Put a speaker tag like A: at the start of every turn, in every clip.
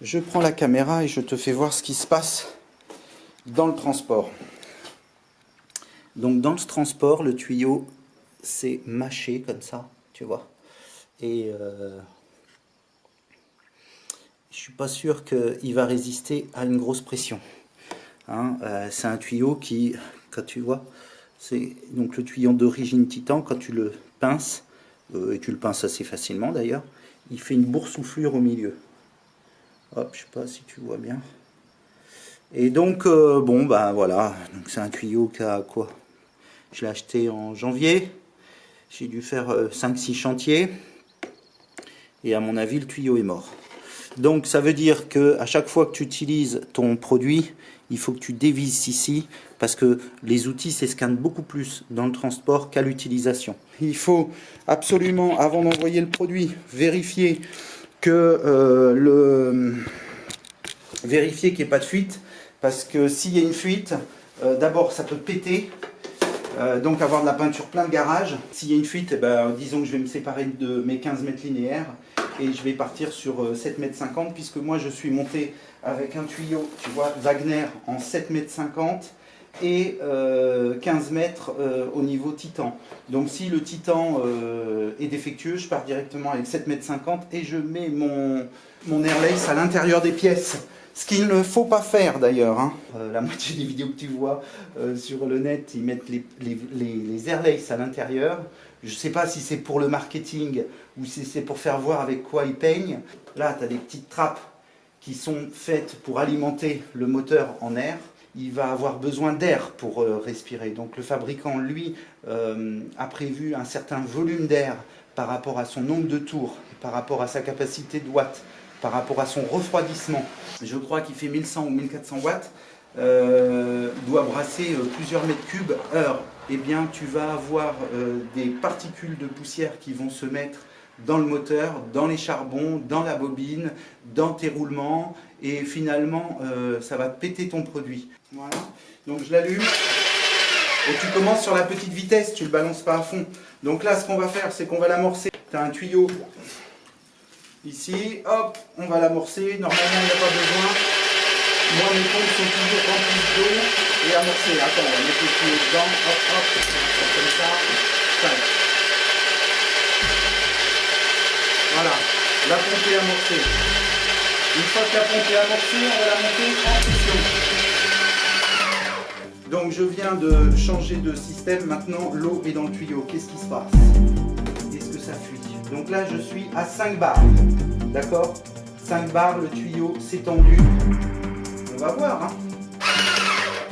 A: Je prends la caméra et je te fais voir ce qui se passe dans le transport. Donc dans le transport, le tuyau c'est mâché comme ça, tu vois. Et je suis pas sûr qu'il va résister à une grosse pression. Hein, c'est un tuyau qui, quand tu vois, c'est donc le tuyau d'origine Titan. Quand tu le pinces, et tu le pinces assez facilement d'ailleurs, il fait une boursouflure au milieu. Hop, je sais pas si tu vois bien. Et donc, bon, bah voilà, donc c'est un tuyau qui a quoi? Je l'ai acheté en janvier, j'ai dû faire 5-6 chantiers, et à mon avis, le tuyau est mort. Donc ça veut dire que à chaque fois que tu utilises ton produit, il faut que tu dévisses ici, parce que les outils s'escannent beaucoup plus dans le transport qu'à l'utilisation. Il faut absolument, avant d'envoyer le produit, vérifier vérifier qu'il n'y ait pas de fuite, parce que s'il y a une fuite, d'abord ça peut péter, donc avoir de la peinture plein de garage. S'il y a une fuite, disons que je vais me séparer de mes 15 mètres linéaires et je vais partir sur 7 mètres 50, puisque moi je suis monté avec un tuyau, tu vois, Wagner en 7 mètres 50 et 15 mètres au niveau Titan. Donc si le Titan est défectueux, je pars directement avec 7 mètres 50 et je mets mon airlace à l'intérieur des pièces. Ce qu'il ne faut pas faire d'ailleurs. Hein. La moitié des vidéos que tu vois sur le net, ils mettent les airlace à l'intérieur. Je ne sais pas si c'est pour le marketing ou si c'est pour faire voir avec quoi ils peignent. Là, tu as des petites trappes qui sont faites pour alimenter le moteur en air. Il va avoir besoin d'air pour respirer. Donc le fabricant, lui, a prévu un certain volume d'air par rapport à son nombre de tours, par rapport à sa capacité de watts, par rapport à son refroidissement. Je crois qu'il fait 1100 ou 1400 watts, doit brasser plusieurs mètres cubes heure. Eh bien, tu vas avoir des particules de poussière qui vont se mettre dans le moteur, dans les charbons, dans la bobine, dans tes roulements, et finalement, ça va péter ton produit. Voilà. Donc je l'allume, et tu commences sur la petite vitesse, tu ne le balances pas à fond. Donc là, ce qu'on va faire, c'est qu'on va l'amorcer. Tu as un tuyau ici, hop, on va l'amorcer. Normalement, il n'y a pas besoin. Moi, mes pompes sont toujours remplies d'eau et amorcées. Attends, on va mettre le tuyau dedans, hop, hop, comme ça. Tac. Voilà, la pompe est amorcée. Une fois que la pompe est amorcée, on va la monter en pression. Donc je viens de changer de système, maintenant l'eau est dans le tuyau. Qu'est-ce qui se passe? Est-ce que ça fuit? Donc là je suis à 5 bars, d'accord? 5 bars, le tuyau s'est tendu. On va voir, hein.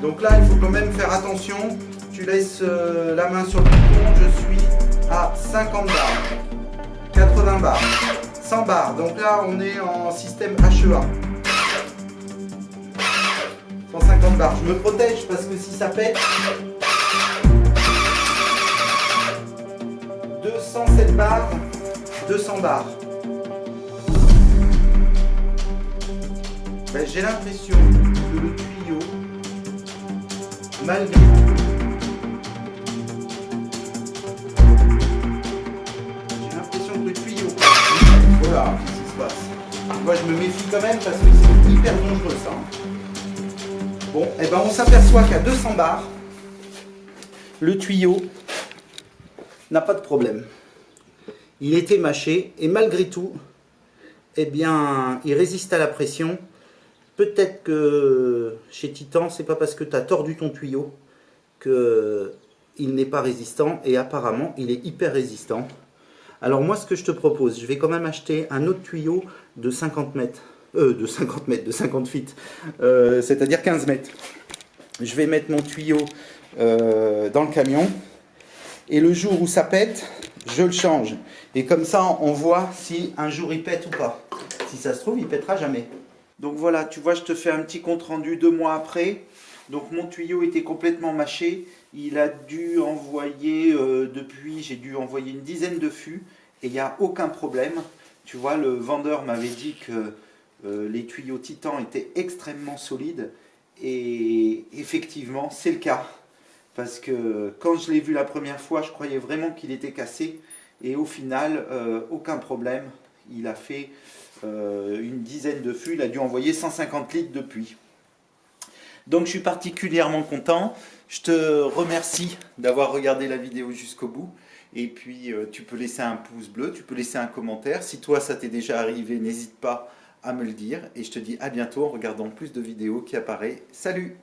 A: Donc là il faut quand même faire attention. Tu laisses la main sur le bouton, je suis à 50 bars, 80 bars, 100 bars. Donc là on est en système HEA. 150 bars. Je me protège parce que si ça pète, 207 bars, 200 bars. Ben, j'ai l'impression que le tuyau, malgré tout, j'ai l'impression que le tuyau, voilà, qu'est-ce qui se passe? Moi je me méfie quand même parce que c'est hyper dangereux ça. Bon, et ben on s'aperçoit qu'à 200 bars, le tuyau n'a pas de problème. Il était mâché et malgré tout, eh bien, il résiste à la pression. Peut-être que chez Titan, c'est pas parce que tu as tordu ton tuyau qu'il n'est pas résistant, et apparemment, il est hyper résistant. Alors moi, ce que je te propose, je vais quand même acheter un autre tuyau de 50 mètres. De 50 feet, c'est-à-dire 15 mètres. Je vais mettre mon tuyau dans le camion, et le jour où ça pète, je le change. Et comme ça, on voit si un jour il pète ou pas. Si ça se trouve, il pètera jamais. Donc voilà, tu vois, je te fais un petit compte rendu 2 mois après. Donc mon tuyau était complètement mâché. Il a dû envoyer, depuis, j'ai dû envoyer une dizaine de fûts, et il n'y a aucun problème. Tu vois, le vendeur m'avait dit que les tuyaux Titan étaient extrêmement solides, et effectivement c'est le cas, parce que quand je l'ai vu la première fois, je croyais vraiment qu'il était cassé, et au final aucun problème. Il a fait une dizaine de fûts. Il a dû envoyer 150 litres depuis. Donc je suis particulièrement content. Je te remercie d'avoir regardé la vidéo jusqu'au bout. Et puis tu peux laisser un pouce bleu, tu peux laisser un commentaire. Si toi ça t'est déjà arrivé, n'hésite pas à me le dire. Et je te dis à bientôt en regardant plus de vidéos qui apparaissent. Salut!